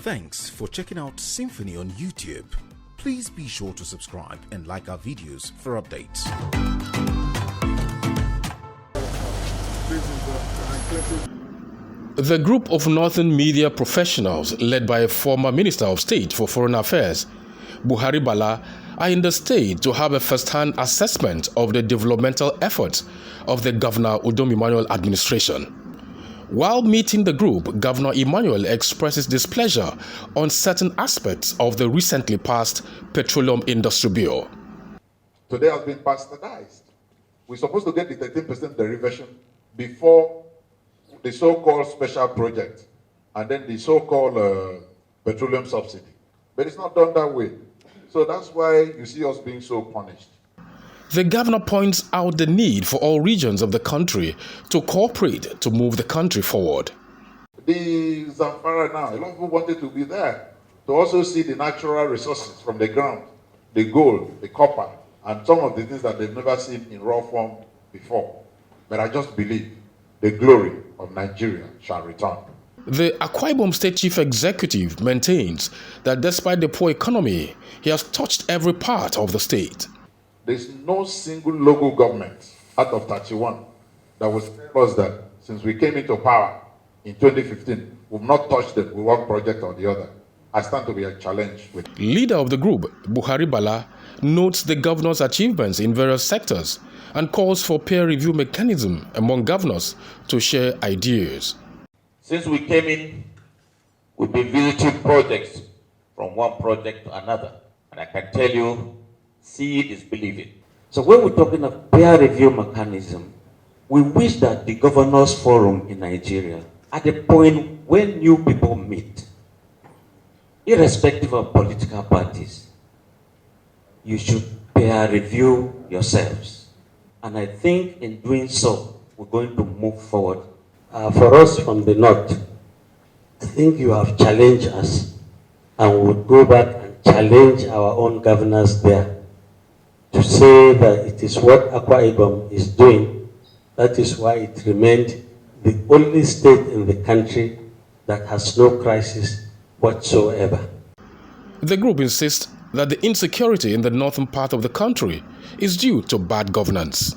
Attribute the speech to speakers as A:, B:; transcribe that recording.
A: Thanks for checking out Symphony on YouTube. Please be sure to subscribe and like our videos for updates.
B: The group of Northern media professionals led by a former Minister of State for Foreign Affairs, Buhari Bala, are in the state to have a first-hand assessment of the developmental efforts of the Governor Udom Emmanuel administration. While meeting the group, Governor Emmanuel expresses displeasure on certain aspects of the recently passed Petroleum Industry Bill.
C: Today has been bastardized. We're supposed to get the 13% derivation before the so-called special project and then the so-called petroleum subsidy. But it's not done that way. So that's why you see us being so punished.
B: The governor points out the need for all regions of the country to cooperate to move the country forward.
C: The Zamfara now, a lot of people wanted to be there to also see the natural resources from the ground, the gold, the copper, and some of the things that they've never seen in raw form before. But I just believe the glory of Nigeria shall return.
B: The Akwa Ibom State Chief Executive maintains that despite the poor economy, he has touched every part of the state.
C: There's no single local government out of 31 that will tell us that since we came into power in 2015, we've not touched them with one project or the other. I stand to be a challenge with.
B: Leader of the group, Buhari Bala, notes the governor's achievements in various sectors and calls for peer review mechanism among governors to share ideas.
D: Since we came in, we've been visiting projects from one project to another. And I can tell you, see it is believing.
E: So when we're talking of peer review mechanism, we wish that the governors forum in Nigeria, at the point when new people meet, irrespective of political parties, you should peer review yourselves. And I think in doing so, we're going to move forward. For us from the north, I think you have challenged us, and we'll go back and challenge our own governors there to say that it is what Akwa Ibom is doing. That is why it remained the only state in the country that has no crisis whatsoever.
B: The group insists that the insecurity in the northern part of the country is due to bad governance.